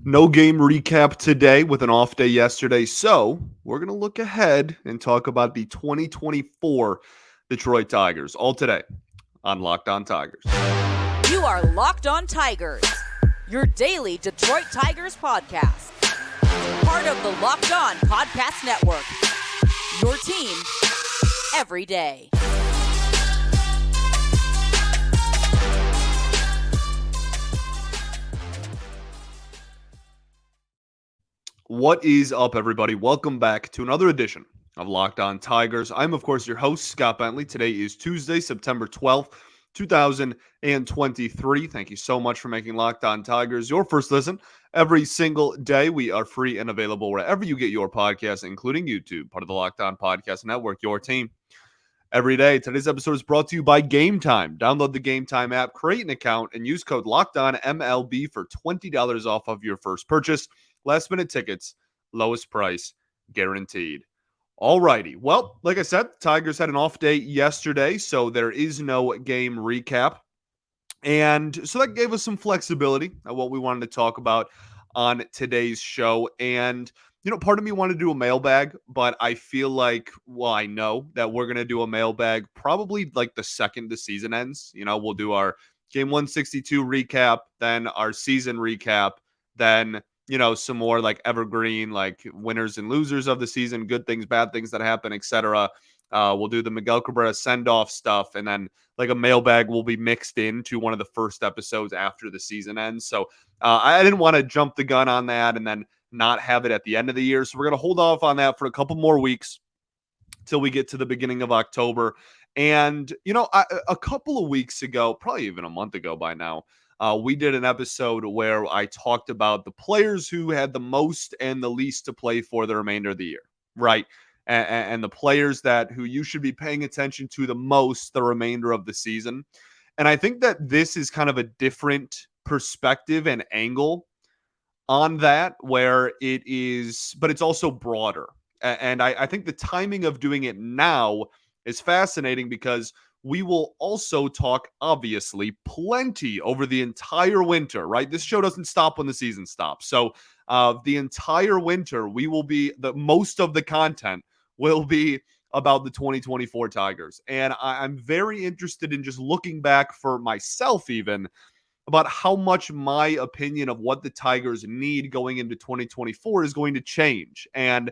No game recap today with an off day yesterday. So we're going to look ahead and talk about the 2024 Detroit Tigers. All today on Locked On Tigers. You are Locked On Tigers, your daily Detroit Tigers podcast. Part of the Locked On Podcast Network, your team every day. What is up, everybody? Welcome back to another edition of Locked On Tigers. I'm, of course, your host, Scott Bentley. Today is Tuesday, September 12th, 2023. Thank you so much for making Locked On Tigers your first listen every single day. We are free and available wherever you get your podcasts, including YouTube, part of the Locked On Podcast Network, your team every day. Today's episode is brought to you by Game Time. Download the Game Time app, create an account, and use code LOCKEDONMLB for $20 off of your first purchase. Last minute tickets, lowest price, guaranteed. Alrighty. Well, like I said, Tigers had an off day yesterday, so there is no game recap. And so that gave us some flexibility on what we wanted to talk about on today's show. And, part of me wanted to do a mailbag, but I feel like, I know that we're going to do a mailbag probably like the second the season ends. We'll do our game 162 recap, then our season recap, then some more like evergreen, like winners and losers of the season, good things, bad things that happen, etc. We'll do the Miguel Cabrera send-off stuff, and then like a mailbag will be mixed into one of the first episodes after the season ends. So I didn't want to jump the gun on that and then not have it at the end of the year. So we're going to hold off on that for a couple more weeks till we get to the beginning of October. And, a couple of weeks ago, probably even a month ago by now, we did an episode where I talked about the players who had the most and the least to play for the remainder of the year, right? And the players who you should be paying attention to the most the remainder of the season. And I think that this is kind of a different perspective and angle on that, where it is, but it's also broader. And I think the timing of doing it now is fascinating because we will also talk, obviously, plenty over the entire winter, right? This show doesn't stop when the season stops. So the entire winter, most of the content will be about the 2024 Tigers. And I'm very interested in just looking back for myself, even about how much my opinion of what the Tigers need going into 2024 is going to change. And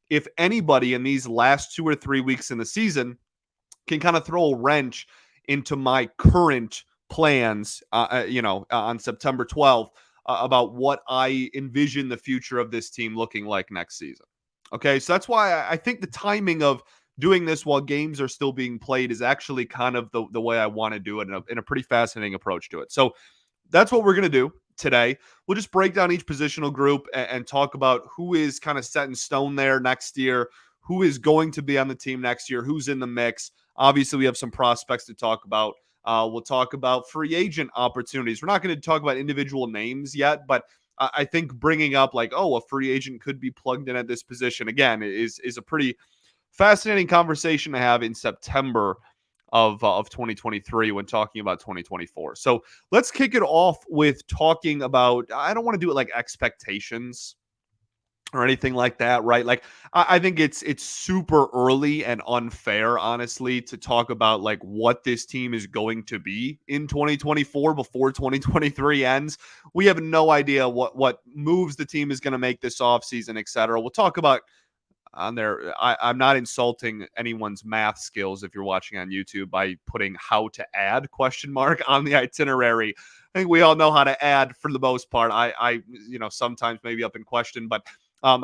if anybody in these last 2 or 3 weeks in the season can kind of throw a wrench into my current plans, on September 12th, about what I envision the future of this team looking like next season. Okay, so that's why I think the timing of doing this while games are still being played is actually kind of the way I want to do it, in a pretty fascinating approach to it. So that's what we're going to do today. We'll just break down each positional group and talk about who is kind of set in stone there next year, who is going to be on the team next year, who's in the mix. Obviously, we have some prospects to talk about. We'll talk about free agent opportunities. We're not going to talk about individual names yet, but I think bringing up like, a free agent could be plugged in at this position, again, is a pretty fascinating conversation to have in September of 2023 when talking about 2024. So let's kick it off with talking about, I don't want to do it like expectations or anything like that, right? Like I think it's super early and unfair, honestly, to talk about like what this team is going to be in 2024 before 2023 ends. We have no idea what moves the team is going to make this offseason, et cetera. We'll talk about on there. I'm not insulting anyone's math skills if you're watching on YouTube by putting how to add ? On the itinerary. I think we all know how to add for the most part. I sometimes maybe up in question, but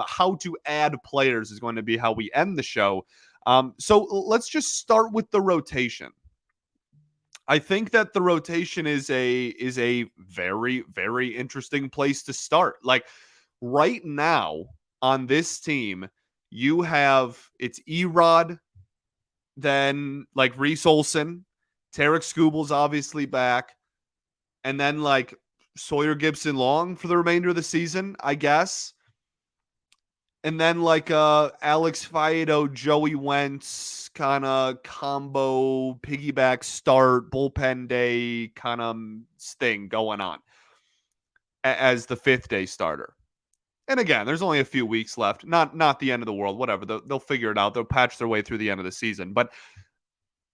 how to add players is going to be how we end the show. So let's just start with the rotation. I think that the rotation is a very, very interesting place to start. Like right now on this team, it's Erod, then like Reese Olson, Tarek Skubal's obviously back, and then like Sawyer Gibson Long for the remainder of the season, I guess. And then like Alex Faedo, Joey Wentz kind of combo piggyback start, bullpen day kind of thing going on as the fifth day starter. And again, there's only a few weeks left. Not the end of the world. Whatever. They'll figure it out. They'll patch their way through the end of the season. But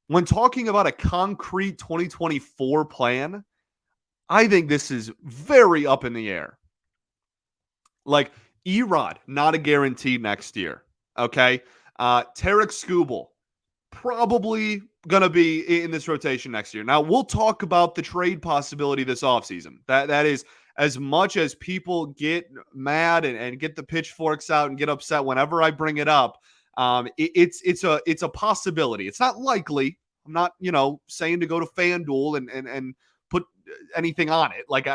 when talking about a concrete 2024 plan, I think this is very up in the air. Like Erod, not a guarantee next year. Okay. Tarek Skubal, probably going to be in this rotation next year. Now, we'll talk about the trade possibility this offseason. That is, as much as people get mad and get the pitchforks out and get upset whenever I bring it up, it's a possibility. It's not likely. I'm not, saying to go to FanDuel and put anything on it. Like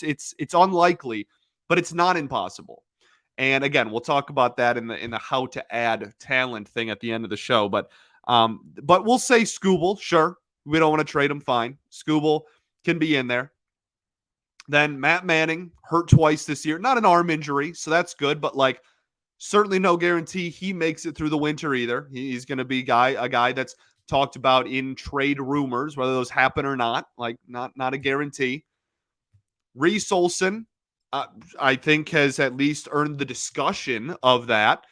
it's unlikely, but it's not impossible. And again, we'll talk about that in the how to add talent thing at the end of the show. But we'll say Skubal, sure. We don't want to trade him, fine. Skubal can be in there. Then Matt Manning, hurt twice this year. Not an arm injury, so that's good, but like certainly no guarantee he makes it through the winter either. He's going to be a guy that's talked about in trade rumors, whether those happen or not. Like not a guarantee. Reese Olson, I think, has at least earned the discussion of that.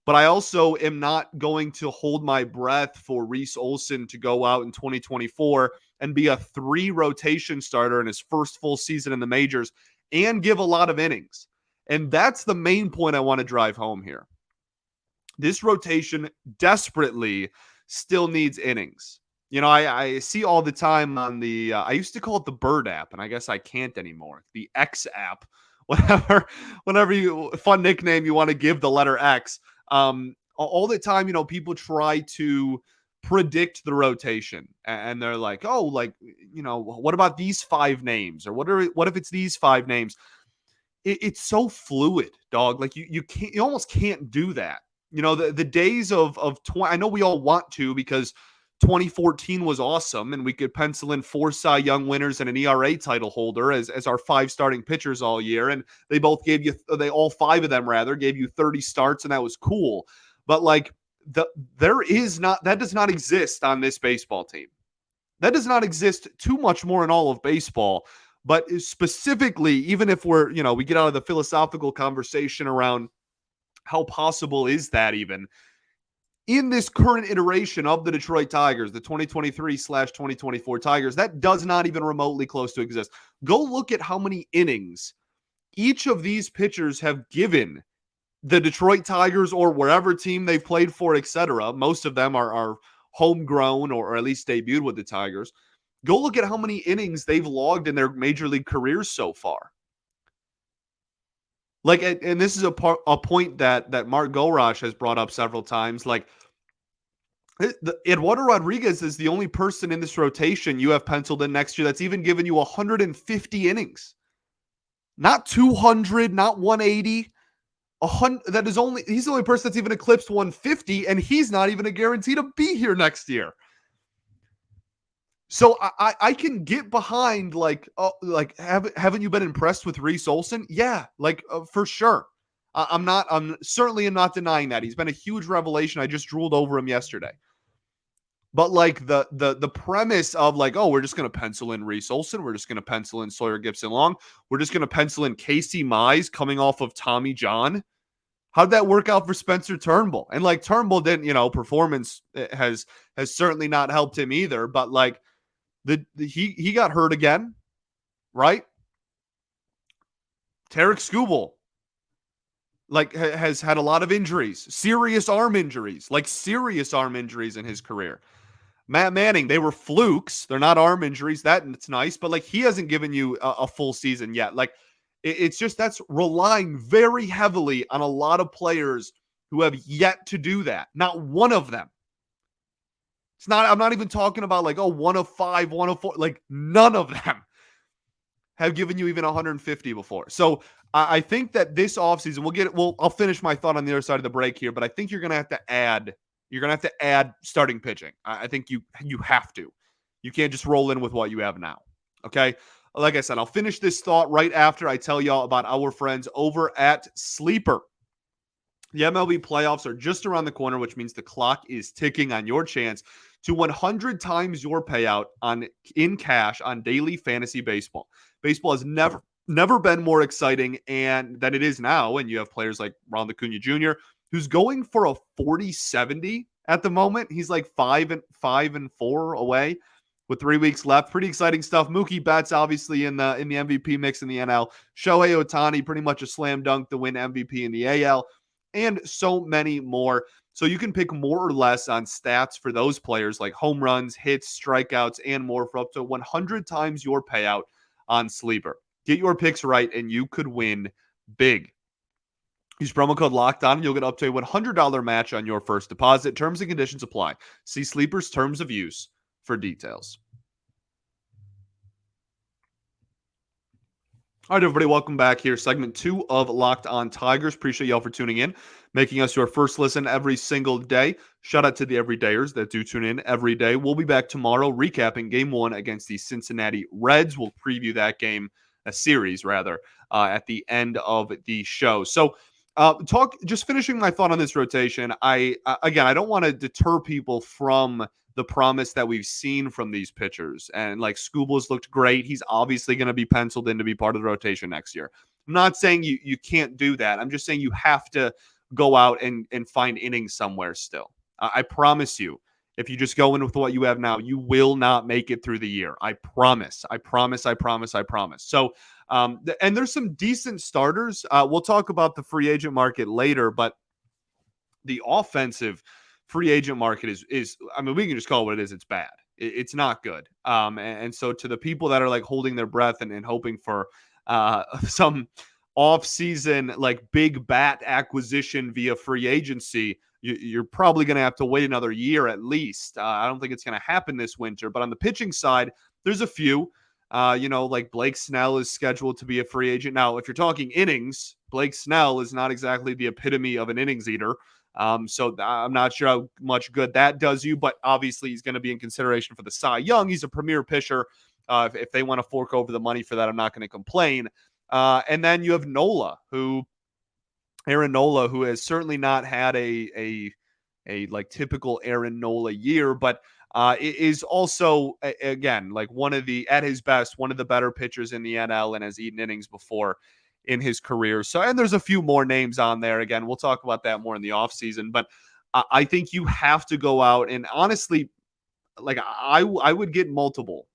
But I also am not going to hold my breath for Reese Olson to go out in 2024 and be a 3 rotation starter in his first full season in the majors and give a lot of innings. And that's the main point I want to drive home here. This rotation desperately still needs innings. I see all the time on the, I used to call it the Bird app, and I guess I can't anymore. The X app, whatever fun nickname you want to give the letter X. All the time, people try to predict the rotation and they're like, oh, what about these 5 names? Or what if it's these 5 names? It's so fluid, dog. Like you almost can't do that. The days of 20, I know we all want to because 2014 was awesome and we could pencil in 4 Cy Young winners and an ERA title holder as our 5 starting pitchers all year. And they both all 5 of them rather gave you 30 starts, and that was cool. But like that does not exist on this baseball team. That does not exist too much more in all of baseball. But specifically, even if we get out of the philosophical conversation around how possible is that even, in this current iteration of the Detroit Tigers, the 2023/2024 Tigers, that does not even remotely close to exist. Go look at how many innings each of these pitchers have given the Detroit Tigers or wherever team they've played for, etc. Most of them are homegrown or at least debuted with the Tigers. Go look at how many innings they've logged in their major league careers so far. Like, and this is a point that Mark Gorosh has brought up several times. Like, Eduardo Rodriguez is the only person in this rotation you have penciled in next year that's even given you 150 innings. Not 200, not 180. 100. He's the only person that's even eclipsed 150, and he's not even a guarantee to be here next year. So I can get behind haven't you been impressed with Reese Olson? Yeah, for sure. I'm certainly not denying that. He's been a huge revelation. I just drooled over him yesterday. But like the premise of we're just going to pencil in Reese Olson. We're just going to pencil in Sawyer Gipson-Long. We're just going to pencil in Casey Mize coming off of Tommy John. How'd that work out for Spencer Turnbull? And Turnbull didn't, performance has certainly not helped him either. But he got hurt again, right? Tarek Skubal has had a lot of injuries, serious arm injuries in his career. Matt Manning, they were flukes. They're not arm injuries. It's nice, but he hasn't given you a full season yet. It's just that's relying very heavily on a lot of players who have yet to do that. Not one of them. I'm not even talking about 1 of 5, 1 of 4. None of them have given you even 150 before. So I think that this offseason, I'll finish my thought on the other side of the break here, but I think you're going to have to add starting pitching. I think you have to. You can't just roll in with what you have now. Okay. Like I said, I'll finish this thought right after I tell y'all about our friends over at Sleeper. The MLB playoffs are just around the corner, which means the clock is ticking on your chance to 100 times your payout in cash on daily fantasy baseball. Baseball has Never been more exciting and than it is now. And you have players like Ronald Acuna Jr., who's going for a 40-70 at the moment. He's like 5-4 away with 3 weeks left. Pretty exciting stuff. Mookie Betts obviously in the MVP mix in the NL. Shohei Ohtani pretty much a slam dunk to win MVP in the AL, and so many more. So you can pick more or less on stats for those players like home runs, hits, strikeouts, and more for up to 100 times your payout on Sleeper. Get your picks right, and you could win big. Use promo code LOCKEDON, and you'll get up to a $100 match on your first deposit. Terms and conditions apply. See Sleeper's terms of use for details. All right, everybody, welcome back here. Segment 2 of Locked On Tigers. Appreciate y'all for tuning in, making us your first listen every single day. Shout out to the everydayers that do tune in every day. We'll be back tomorrow recapping Game 1 against the Cincinnati Reds. We'll preview that game, a series rather, at the end of the show. So, just finishing my thought on this rotation. I don't want to deter people from the promise that we've seen from these pitchers. And like Skubal's looked great. He's obviously going to be penciled in to be part of the rotation next year. I'm not saying you can't do that. I'm just saying you have to go out and find innings somewhere still. I promise you, if you just go in with what you have now, you will not make it through the year. I promise. I promise. I promise. I promise. So, and there's some decent starters. We'll talk about the free agent market later, but the offensive free agent market is I mean, we can just call it what it is. It's bad. It's not good. And so to the people that are like holding their breath and hoping for some off-season like big bat acquisition via free agency, you're probably going to have to wait another year at least. I don't think it's going to happen this winter. But on the pitching side, there's a few. Like Blake Snell is scheduled to be a free agent. Now, if you're talking innings, Blake Snell is not exactly the epitome of an innings eater. So I'm not sure how much good that does you, but obviously he's going to be in consideration for the Cy Young. He's a premier pitcher. If they want to fork over the money for that, I'm not going to complain. And then you have Aaron Nola, who has certainly not had a like typical Aaron Nola year, but is also again like at his best one of the better pitchers in the NL and has eaten innings before in his career. So, and there's a few more names on there. Again, we'll talk about that more in the offseason, but I think you have to go out and honestly, like I would get multiple.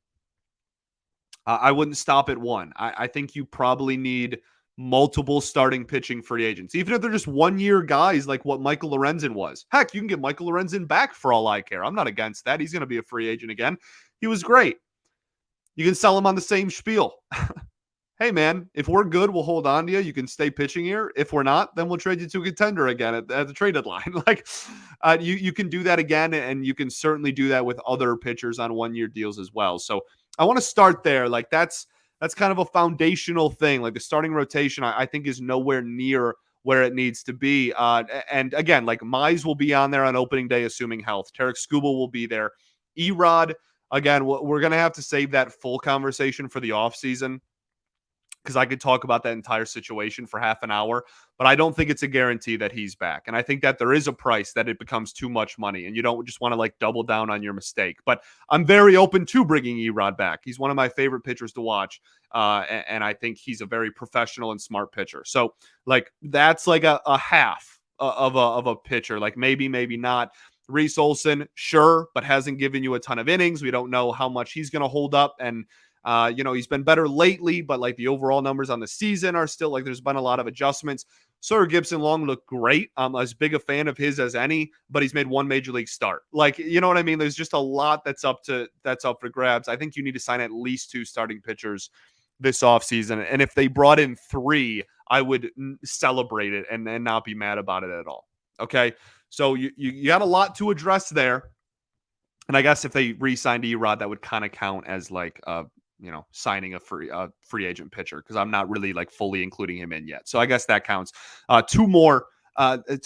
I wouldn't stop at one. I think you probably need multiple starting pitching free agents, even if they're just 1-year guys like what Michael Lorenzen was. Heck, you can get Michael Lorenzen back for all I care. I'm not against that. He's going to be a free agent again. He was great. You can sell him on the same spiel. Hey, man, if we're good, we'll hold on to you. You can stay pitching here. If we're not, then we'll trade you to a contender again at the trade deadline. Like, you can do that again, and you can certainly do that with other pitchers on 1-year deals as well. So I want to start there. Like, that's kind of a foundational thing. Like, the starting rotation, I think, is nowhere near where it needs to be. And again, like, Mize will be on there on opening day, assuming health. Tarek Skubal will be there. Erod, again, we're going to have to save that full conversation for the offseason, because I could talk about that entire situation for half an hour, but I don't think it's a guarantee that he's back. And I think that there is a price that it becomes too much money and you don't just want to like double down on your mistake. But I'm very open to bringing Erod back. He's one of my favorite pitchers to watch. And I think he's a very professional and smart pitcher. So like, that's like a half of a pitcher, like maybe not. Reese Olson, sure, but hasn't given you a ton of innings. We don't know how much he's going to hold up. And he's been better lately, but like the overall numbers on the season are still like there's been a lot of adjustments. Sir Gibson Long looked great. I'm as big a fan of his as any, but he's made one major league start. Like, you know what I mean? There's just a lot that's up for grabs. I think you need to sign at least 2 starting pitchers this offseason. And if they brought in 3, I would celebrate it and not be mad about it at all. Okay. So you got a lot to address there. And I guess if they re-signed Erod, that would kind of count as like signing a free agent pitcher, because I'm not really like fully including him in yet. So I guess that counts. 2 more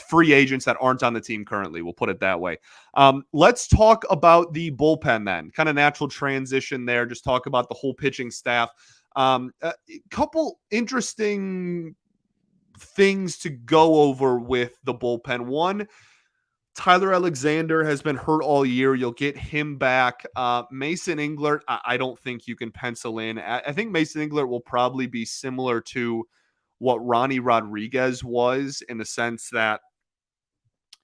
free agents that aren't on the team currently. We'll put it that way. Let's talk about the bullpen then. Kind of natural transition there. Just talk about the whole pitching staff. A couple interesting things to go over with the bullpen. One, Tyler Alexander has been hurt all year. You'll get him back. Mason Englert, I don't think you can pencil in. I think Mason Englert will probably be similar to what Ronnie Rodriguez was, in the sense that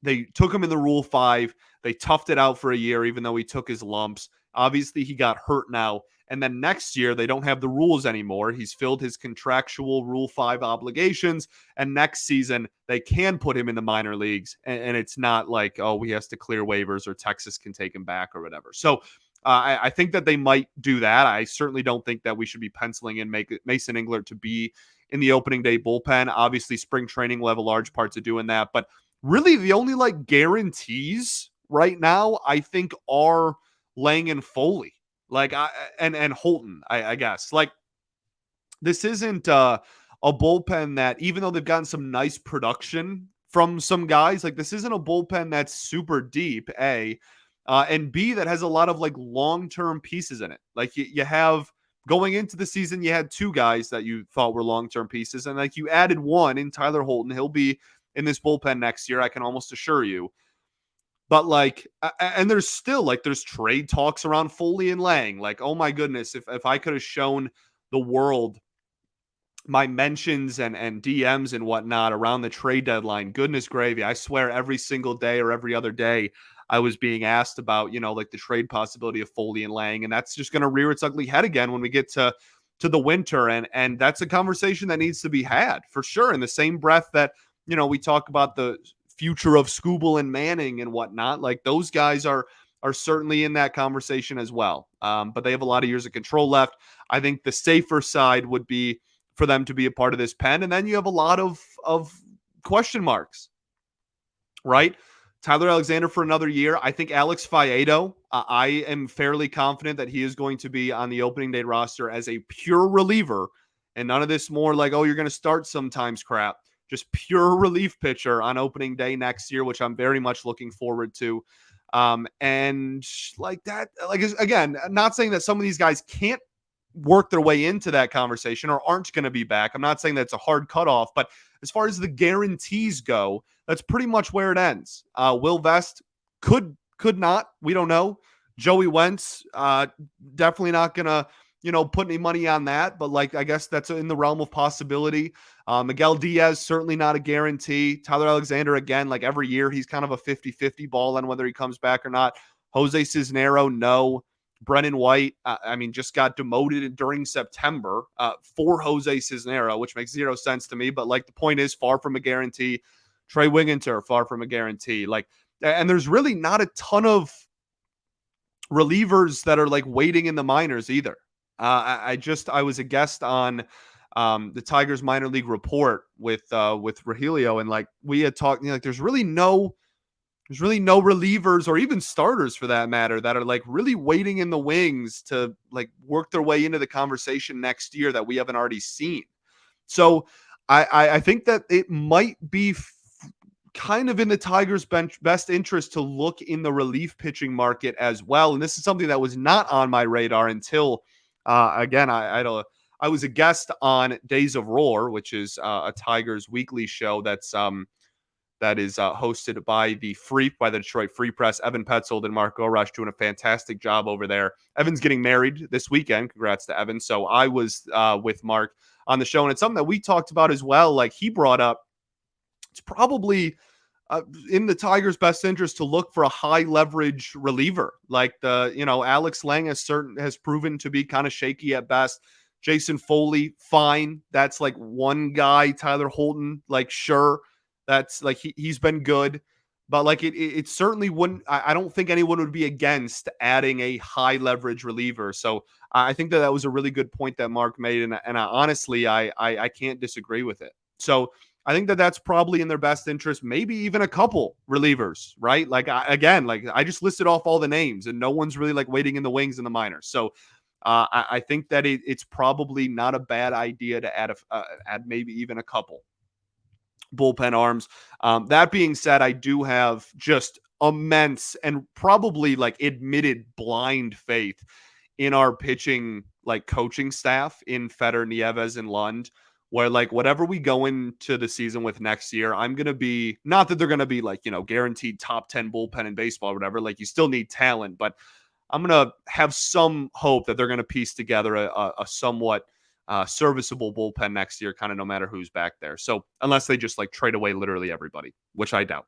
they took him in the Rule 5. They toughed it out for a year, even though he took his lumps. Obviously, he got hurt now. And then next year, they don't have the rules anymore. He's filled his contractual Rule 5 obligations. And next season, they can put him in the minor leagues. And it's not like, oh, he has to clear waivers or Texas can take him back or whatever. So I think that they might do that. I certainly don't think that we should be penciling in Mason Englert to be in the opening day bullpen. Obviously, spring training will have a large part to doing that. But really, the only like guarantees right now, I think, are Lang and Foley, like and Holton. I guess like this isn't a bullpen that, even though they've gotten some nice production from some guys, like this isn't a bullpen that's super deep. And B, that has a lot of like long term pieces in it. Like you have going into the season, you had two guys that you thought were long term pieces, and like you added one in Tyler Holton. He'll be in this bullpen next year, I can almost assure you. But like, and there's still like there's trade talks around Foley and Lang. Like, oh my goodness, if I could have shown the world my mentions and DMs and whatnot around the trade deadline, goodness gravy, I swear every single day or every other day I was being asked about, like the trade possibility of Foley and Lang, and that's just going to rear its ugly head again when we get to the winter, and that's a conversation that needs to be had for sure. In the same breath that we talk about the future of Skubal and Manning and whatnot, like those guys are certainly in that conversation as well. But they have a lot of years of control left. I think the safer side would be for them to be a part of this pen, and then you have a lot of question marks, right? Tyler Alexander for another year. I think Alex Faedo, I am fairly confident that he is going to be on the opening day roster as a pure reliever, and none of this more like, oh, you're going to start sometimes crap. Just pure relief pitcher on opening day next year, which I'm very much looking forward to. And like that, like, again, not saying that some of these guys can't work their way into that conversation or aren't going to be back. I'm not saying that's a hard cutoff, but as far as the guarantees go, that's pretty much where it ends. Will Vest could not. We don't know. Joey Wentz, definitely not going to, put any money on that. But like, I guess that's in the realm of possibility. Miguel Diaz, certainly not a guarantee. Tyler Alexander, again, like every year, he's kind of a 50-50 ball on whether he comes back or not. Jose Cisnero, no. Brennan White, just got demoted during September for Jose Cisnero, which makes zero sense to me. But like the point is, far from a guarantee. Trey Wingenter, far from a guarantee. Like, and there's really not a ton of relievers that are like waiting in the minors either. I was a guest on the Tigers minor league report with Rahilio, and like we had talked, like there's really no relievers or even starters for that matter that are like really waiting in the wings to like work their way into the conversation next year that we haven't already seen. So I think that it might be kind of in the Tigers' best interest to look in the relief pitching market as well. And this is something that was not on my radar until, again, I was a guest on Days of Roar, which is a Tigers weekly show that is hosted by the Detroit Free Press. Evan Petzold and Mark Gorush doing a fantastic job over there. Evan's getting married this weekend. Congrats to Evan. So I was with Mark on the show, and it's something that we talked about as well. Like he brought up, it's probably in the Tigers' best interest to look for a high leverage reliever. Like Alex Lang has proven to be kind of shaky at best. Jason Foley, fine. That's like one guy. Tyler Holton, like sure. That's like he's been good, but like it certainly wouldn't. I don't think anyone would be against adding a high leverage reliever. So I think that was a really good point that Mark made, and honestly, I can't disagree with it. So I think that that's probably in their best interest. Maybe even a couple relievers, right? Like I just listed off all the names, and no one's really like waiting in the wings in the minors. So I think that it's probably not a bad idea to add maybe even a couple bullpen arms. That being said, I do have just immense and probably like admitted blind faith in our pitching, like coaching staff in Fetter, Nieves, and Lund. where like whatever we go into the season with next year, I'm going to be, not that they're going to be like, guaranteed top 10 bullpen in baseball or whatever. Like you still need talent, but I'm going to have some hope that they're going to piece together a somewhat serviceable bullpen next year, kind of no matter who's back there. So unless they just like trade away literally everybody, which I doubt.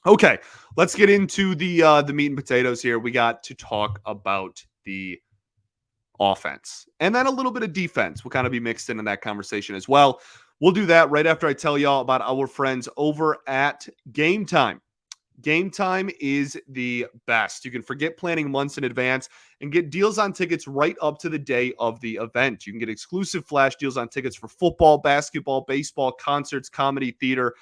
Okay, let's get into the meat and potatoes here. We got to talk about the offense and then a little bit of defense will kind of be mixed into that conversation as well. We'll do that right after I tell y'all about our friends over at Game Time. Game Time is the best. You can forget planning months in advance and get deals on tickets right up to the day of the event. You can get exclusive flash deals on tickets for football, basketball, baseball, concerts, comedy, theater,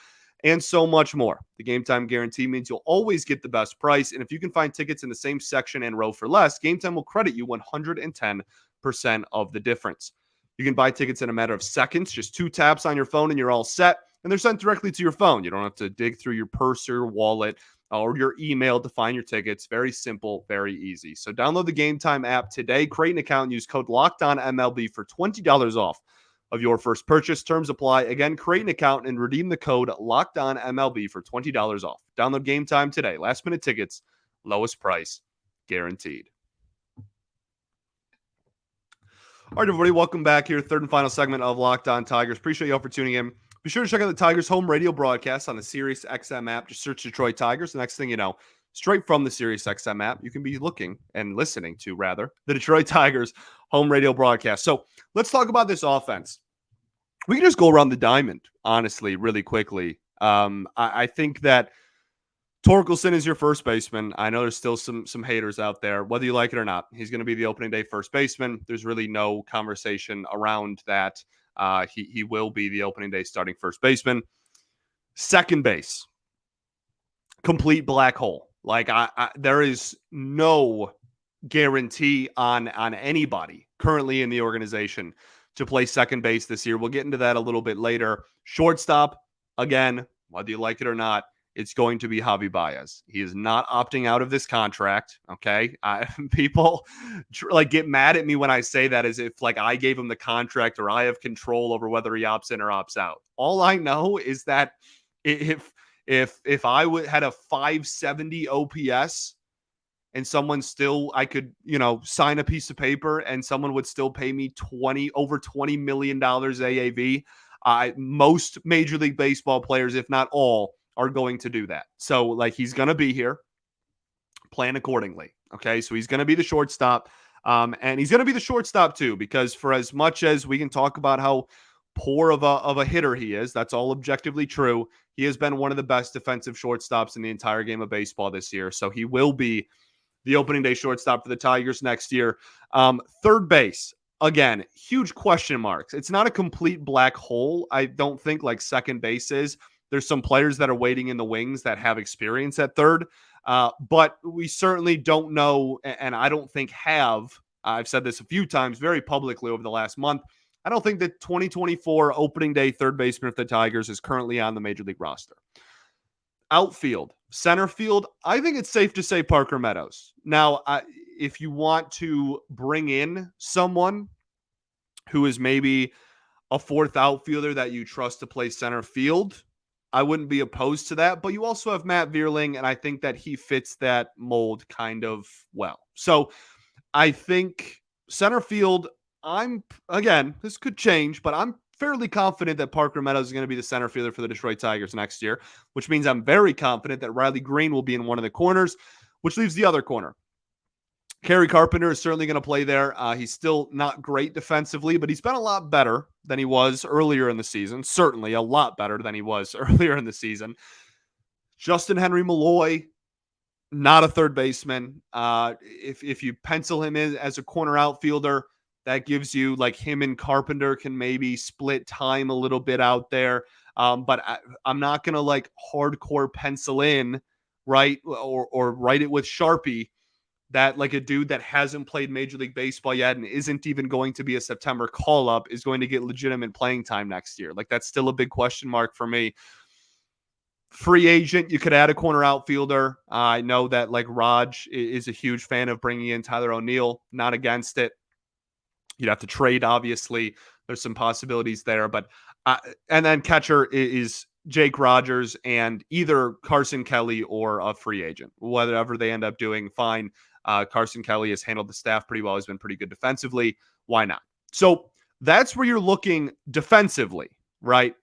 and so much more. The Game Time guarantee means you'll always get the best price. And if you can find tickets in the same section and row for less, Game Time will credit you 110% of the difference. You can buy tickets in a matter of seconds, just 2 taps on your phone and you're all set. And they're sent directly to your phone. You don't have to dig through your purse or your wallet or your email to find your tickets. Very simple, very easy. So download the Game Time app today, create an account, and use code LOCKEDONMLB for $20 off of your first purchase. Terms apply. Again, create an account and redeem the code LOCKEDONMLB for $20 off. Download Game Time today. Last minute tickets, lowest price, guaranteed. All right, everybody, welcome back here. Third and final segment of Locked On Tigers. Appreciate y'all for tuning in. Be sure to check out the Tigers home radio broadcast on the Sirius XM app. Just search Detroit Tigers. The next thing you know, straight from the Sirius XM app, you can be looking and listening to, rather, the Detroit Tigers home radio broadcast. So let's talk about this offense. We can just go around the diamond, honestly, really quickly. I think that Torkelson is your first baseman. I know there's still some haters out there, whether you like it or not. He's going to be the opening day first baseman. There's really no conversation around that. He will be the opening day starting first baseman. Second base, complete black hole. Like there is no guarantee on anybody currently in the organization to play second base this year. We'll get into that a little bit later. Shortstop, again, whether you like it or not, it's going to be Javi Baez. He is not opting out of this contract. Okay. People get mad at me when I say that as if like I gave him the contract or I have control over whether he opts in or opts out. All I know is that if I had a 570 OPS and someone still, I could, sign a piece of paper and someone would still pay me over $20 million AAV. Most Major League Baseball players, if not all, are going to do that. So like he's going to be here. Plan accordingly. Okay. So he's going to be the shortstop. And he's going to be the shortstop too, because for as much as we can talk about how poor of a hitter he is, that's all objectively true. He has been one of the best defensive shortstops in the entire game of baseball this year. So he will be the opening day shortstop for the Tigers next year. Third base, again, huge question marks. It's not a complete black hole. I don't think like second base is. There's some players that are waiting in the wings that have experience at third, but we certainly don't know, and I don't think I've said this a few times very publicly over the last month, I don't think that 2024 opening day third baseman for the Tigers is currently on the Major League roster. Outfield, center field, I think it's safe to say Parker Meadows. Now, if you want to bring in someone who is maybe a fourth outfielder that you trust to play center field, I wouldn't be opposed to that, but you also have Matt Vierling, and I think that he fits that mold kind of well. So I think center field, this could change, but I'm fairly confident that Parker Meadows is going to be the center fielder for the Detroit Tigers next year, which means I'm very confident that Riley Green will be in one of the corners, which leaves the other corner. Kerry Carpenter is certainly going to play there. He's still not great defensively, but he's been a lot better than he was earlier in the season. Certainly a lot better than he was earlier in the season. Justin Henry Malloy, not a third baseman. If you pencil him in as a corner outfielder, that gives you like him and Carpenter can maybe split time a little bit out there. But I'm not going to like hardcore pencil in, right? Or write it with Sharpie that like a dude that hasn't played Major League Baseball yet and isn't even going to be a September call-up is going to get legitimate playing time next year. Like that's still a big question mark for me. Free agent, you could add a corner outfielder. I know that like Raj is a huge fan of bringing in Tyler O'Neill. Not against it. You'd have to trade, obviously. There's some possibilities there, but and then catcher is Jake Rogers and either Carson Kelly or a free agent. Whatever they end up doing, fine. Carson Kelly has handled the staff pretty well. He's been pretty good defensively. Why not? So that's where you're looking defensively, right?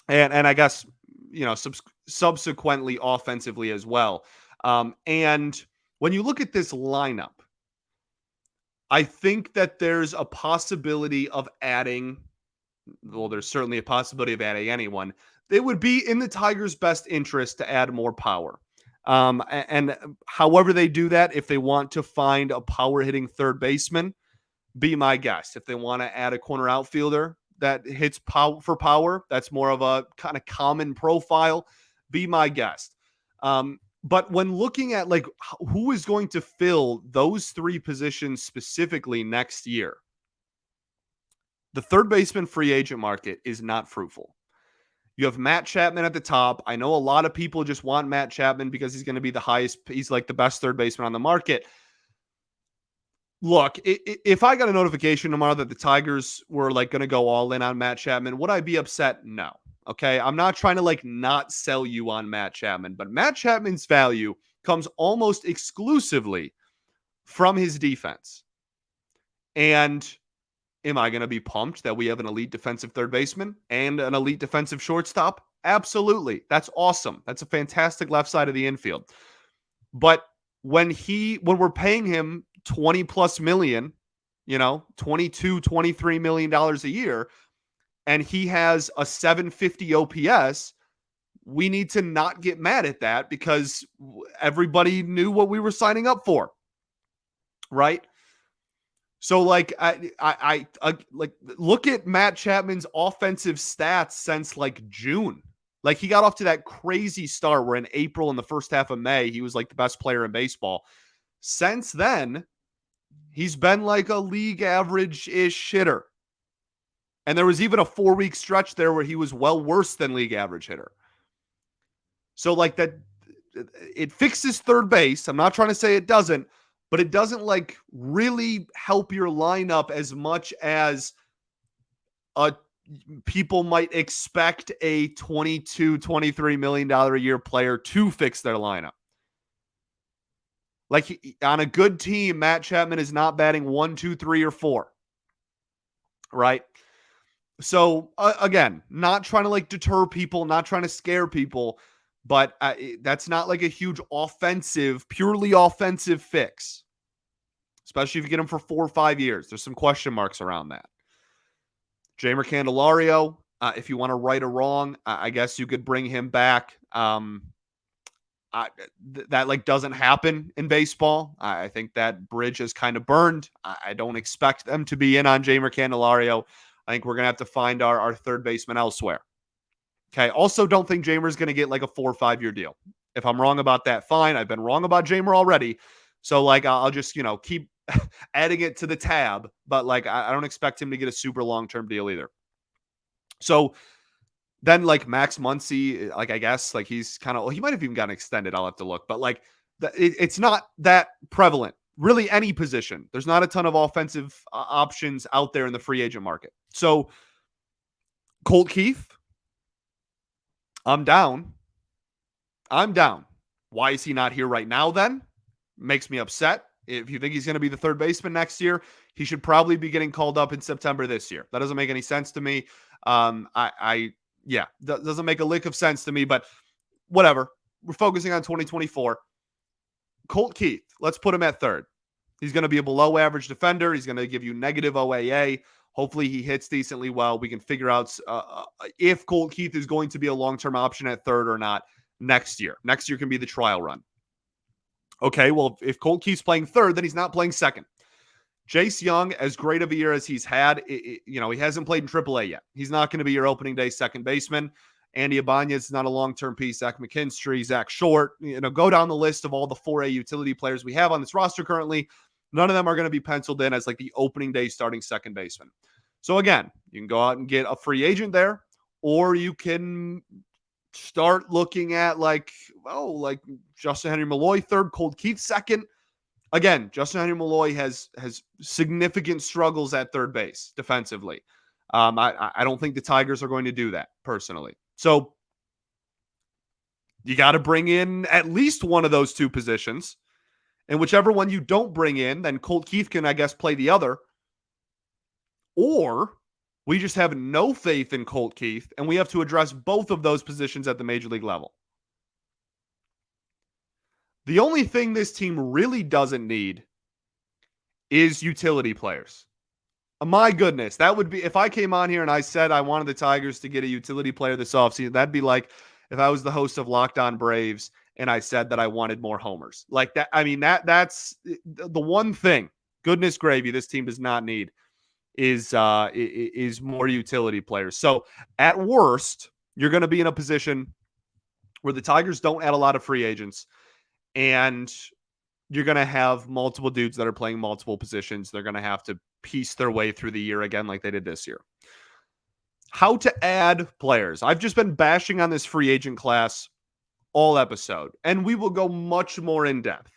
And I guess, subsequently offensively as well. And when you look at this lineup, I think that there's a possibility of adding, well, there's certainly a possibility of adding anyone. It would be in the Tigers' best interest to add more power. And however they do that, if they want to find a power hitting third baseman, be my guest. If they want to add a corner outfielder that hits power, that's more of a kind of common profile, be my guest. But when looking at like who is going to fill those three positions specifically next year, the third baseman free agent market is not fruitful. You have Matt Chapman at the top. I know a lot of people just want Matt Chapman because he's going to be the highest. He's like the best third baseman on the market. Look, if I got a notification tomorrow that the Tigers were like going to go all in on Matt Chapman, would I be upset? No. Okay. I'm not trying to like not sell you on Matt Chapman, but Matt Chapman's value comes almost exclusively from his defense. And am I going to be pumped that we have an elite defensive third baseman and an elite defensive shortstop? Absolutely. That's awesome. That's a fantastic left side of the infield. But when we're paying him 20 plus million, 22, $23 million a year, and he has a 750 OPS, we need to not get mad at that because everybody knew what we were signing up for. Right? So like I like look at Matt Chapman's offensive stats since like June. Like he got off to that crazy start where in April and the first half of May, he was like the best player in baseball. Since then, he's been like a league average-ish hitter. And there was even a 4-week stretch there where he was well worse than league average hitter. So like that, it fixes third base. I'm not trying to say it doesn't, but it doesn't like really help your lineup as much as people might expect a $22, $23 million a year player to fix their lineup. Like on a good team, Matt Chapman is not batting 1, 2, 3, or 4. Right? So again, not trying to like deter people, not trying to scare people, but that's not like a huge purely offensive fix. Especially if you get him for 4 or 5 years. There's some question marks around that. Jeimer Candelario, if you want to right or wrong, I guess you could bring him back. That like doesn't happen in baseball. I think that bridge is kind of burned. I don't expect them to be in on Jeimer Candelario. I think we're going to have to find our third baseman elsewhere. Okay. Also, don't think Jeimer's going to get like a 4 or 5 year deal. If I'm wrong about that, fine. I've been wrong about Jeimer already. So like, I'll just, keep adding it to the tab, but like, I don't expect him to get a super long-term deal either. So then like Max Muncy, like, I guess like he's kind of, he might've even gotten extended. I'll have to look, but like it's not that prevalent. Really any position. There's not a ton of offensive options out there in the free agent market. So Colt Keith, I'm down. Why is he not here right now then? Makes me upset. If you think he's going to be the third baseman next year, he should probably be getting called up in September this year. That doesn't make any sense to me. Doesn't make a lick of sense to me, but whatever. We're focusing on 2024. Colt Keith, let's put him at third. He's going to be a below average defender. He's going to give you negative OAA. Hopefully he hits decently well. We can figure out if Colt Keith is going to be a long-term option at third or not next year. Next year can be the trial run. Okay, well, if Colt Keith's playing third, then he's not playing second. Jace Young, as great of a year as he's had, he hasn't played in AAA yet. He's not going to be your opening day second baseman. Andy Ibanez is not a long-term piece. Zach McKinstry, Zach Short. Go down the list of all the 4A utility players we have on this roster currently. None of them are going to be penciled in as like the opening day starting second baseman. So again, you can go out and get a free agent there, or you can start looking at like Justin Henry Malloy third, Colt Keith second. Again, Justin Henry Malloy has significant struggles at third base defensively. I don't think the Tigers are going to do that personally. So you got to bring in at least one of those two positions. And whichever one you don't bring in, then Colt Keith can, I guess, play the other. Or we just have no faith in Colt Keith, and we have to address both of those positions at the major league level. The only thing this team really doesn't need is utility players. My goodness, that would be, if I came on here and I said I wanted the Tigers to get a utility player this offseason, that'd be like if I was the host of Locked On Braves and I said that I wanted more homers. Like that, I mean, that's the one thing, goodness gravy, this team does not need is more utility players. So at worst, you're going to be in a position where the Tigers don't add a lot of free agents, and you're going to have multiple dudes that are playing multiple positions. They're going to have to piece their way through the year again like they did this year. How to add players. I've just been bashing on this free agent class all episode, and we will go much more in depth.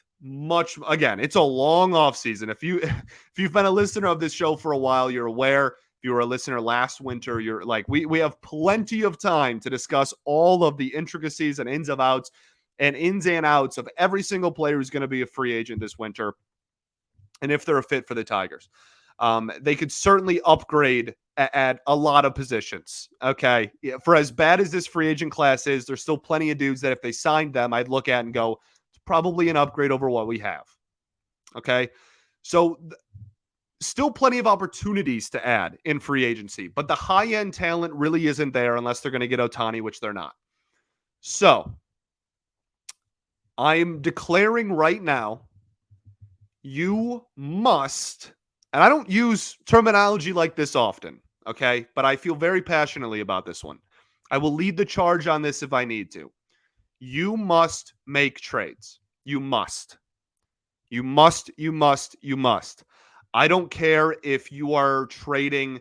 Again, it's a long off season. If you've been a listener of this show for a while, you're aware. If you were a listener last winter, you're like, we have plenty of time to discuss all of the intricacies and ins and outs of every single player who's going to be a free agent this winter, and if they're a fit for the Tigers. They could certainly upgrade at a lot of positions. Okay. For as bad as this free agent class is, there's still plenty of dudes that if they signed them, I'd look at and go, it's probably an upgrade over what we have. Okay. So still plenty of opportunities to add in free agency, but the high end talent really isn't there unless they're going to get Ohtani, which they're not. So I'm declaring right now, you must, and I don't use terminology like this often, okay? But I feel very passionately about this one. I will lead the charge on this if I need to. You must make trades. You must. You must, you must, you must. I don't care if you are trading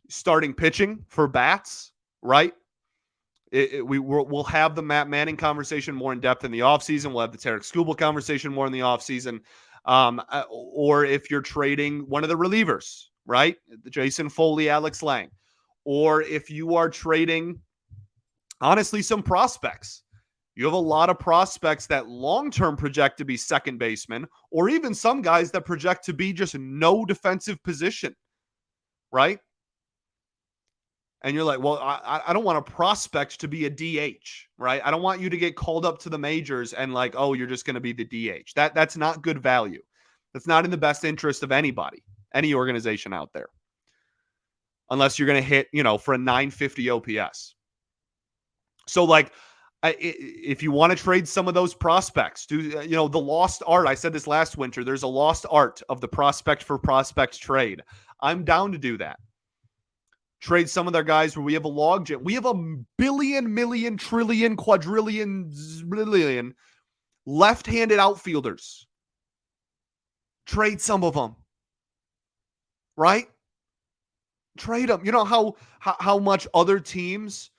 starting pitching for bats, right? We'll have the Matt Manning conversation more in depth in the offseason. We'll have the Tarek Skubal conversation more in the offseason. Or if you're trading one of the relievers, right? Jason Foley, Alex Lang. Or if you are trading, honestly, some prospects. You have a lot of prospects that long-term project to be second baseman, or even some guys that project to be just no defensive position, right? And you're like, well, I don't want a prospect to be a DH, right? I don't want you to get called up to the majors and like, oh, you're just going to be the DH. That's not good value. That's not in the best interest of anybody, any organization out there. Unless you're going to hit, for a 950 OPS. So like, if you want to trade some of those prospects, the lost art. I said this last winter. There's a lost art of the prospect for prospect trade. I'm down to do that. Trade some of their guys where we have a logjam. We have a billion, million, trillion, quadrillion, zillion left-handed outfielders. Trade some of them. Right? Trade them. You know how much other teams,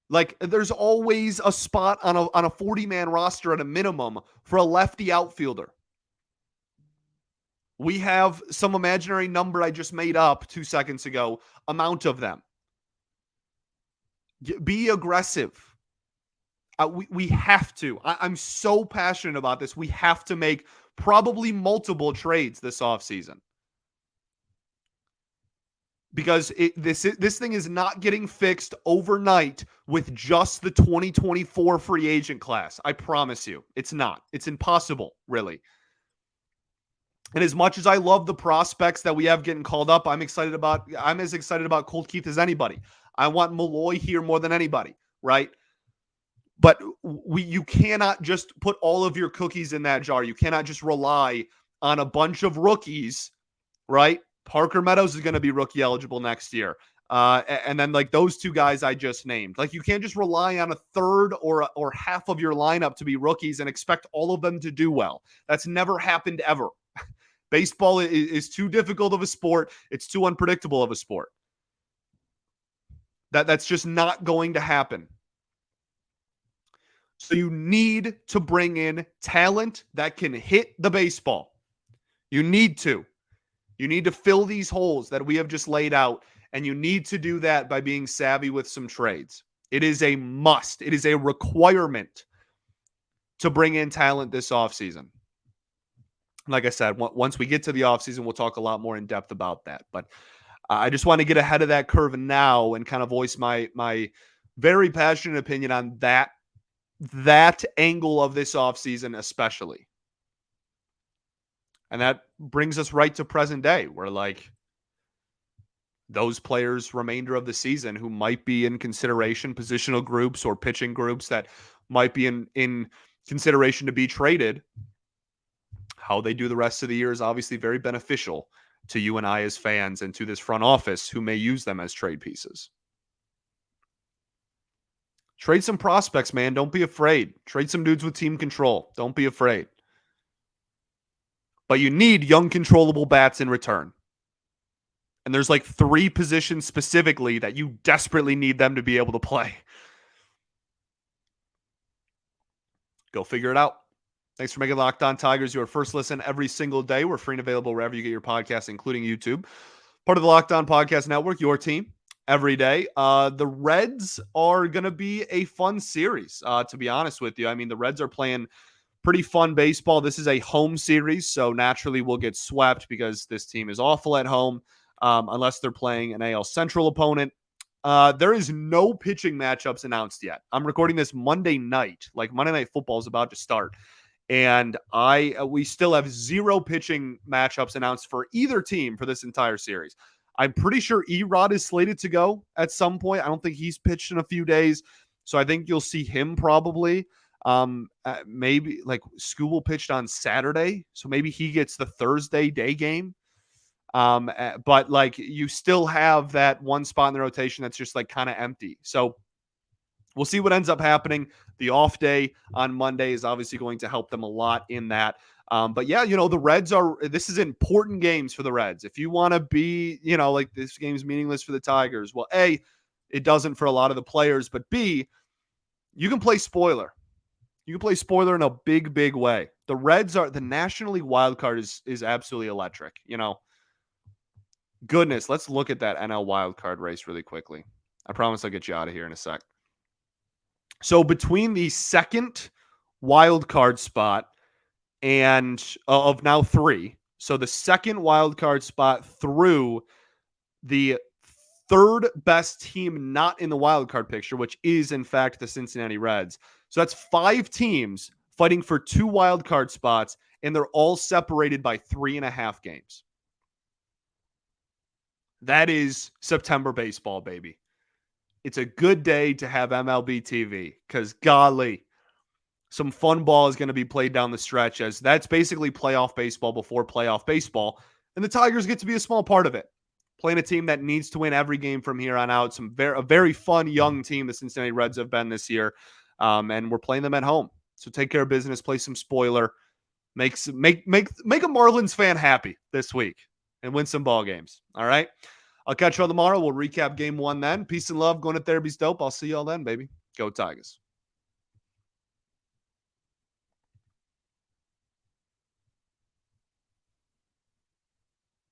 like, there's always a spot on a 40-man roster at a minimum for a lefty outfielder. We have some imaginary number I just made up 2 seconds ago, amount of them. Be aggressive. We have to. I'm so passionate about this. We have to make probably multiple trades this offseason. Because this thing is not getting fixed overnight with just the 2024 free agent class. I promise you. It's not. It's impossible, really. And as much as I love the prospects that we have getting called up, I'm as excited about Colt Keith as anybody. I want Malloy here more than anybody, right? But you cannot just put all of your cookies in that jar. You cannot just rely on a bunch of rookies, right? Parker Meadows is going to be rookie eligible next year. And then like those two guys I just named. Like you can't just rely on a third or half of your lineup to be rookies and expect all of them to do well. That's never happened ever. Baseball is too difficult of a sport. It's too unpredictable of a sport. That's just not going to happen. So you need to bring in talent that can hit the baseball. You need to. You need to fill these holes that we have just laid out, and you need to do that by being savvy with some trades. It is a must. It is a requirement to bring in talent this offseason. Like I said, once we get to the offseason, we'll talk a lot more in depth about that. But I just want to get ahead of that curve now and kind of voice my very passionate opinion on that angle of this offseason, especially. And that brings us right to present day, where like those players remainder of the season who might be in consideration, positional groups or pitching groups that might be in consideration to be traded, how they do the rest of the year is obviously very beneficial to you and I as fans and to this front office who may use them as trade pieces. Trade some prospects, man. Don't be afraid. Trade some dudes with team control. Don't be afraid. But you need young, controllable bats in return. And there's like 3 positions specifically that you desperately need them to be able to play. Go figure it out. Thanks for making Locked On Tigers your first listen every single day. We're free and available wherever you get your podcasts, including YouTube. Part of the Locked On Podcast Network, your team every day. The Reds are going to be a fun series, to be honest with you. I mean, the Reds are playing pretty fun baseball. This is a home series, so naturally we'll get swept because this team is awful at home, unless they're playing an AL Central opponent. There is no pitching matchups announced yet. I'm recording this Monday night. Like Monday Night Football is about to start. And we still have 0 pitching matchups announced for either team for this entire series. I'm pretty sure Erod is slated to go at some point. I don't think he's pitched in a few days. So I think you'll see him probably. Maybe like Skubal pitched on Saturday. So maybe he gets the Thursday day game. But like you still have that one spot in the rotation that's just like kind of empty. So we'll see what ends up happening. The off day on Monday is obviously going to help them a lot in that. But yeah, the Reds this is important games for the Reds. If you want to be, like this game's meaningless for the Tigers. Well, A, it doesn't for a lot of the players, but B, you can play spoiler. You can play spoiler in a big, big way. The Reds are the National League wild card is absolutely electric. Goodness, let's look at that NL wild card race really quickly. I promise I'll get you out of here in a sec. So between the second wild card spot and of now 3, so the second wild card spot through the third best team not in the wild card picture, which is in fact the Cincinnati Reds. So that's 5 teams fighting for 2 wild card spots, and they're all separated by 3.5 games. That is September baseball, baby. It's a good day to have MLB TV because, golly, some fun ball is going to be played down the stretch, as that's basically playoff baseball before playoff baseball. And the Tigers get to be a small part of it, playing a team that needs to win every game from here on out. A very fun young team the Cincinnati Reds have been this year, and we're playing them at home. So take care of business, play some spoiler, make a Marlins fan happy this week, and win some ball games. All right? I'll catch you on tomorrow. We'll recap game 1 then. Peace and love. Going to therapy's dope. I'll see y'all then, baby. Go Tigers.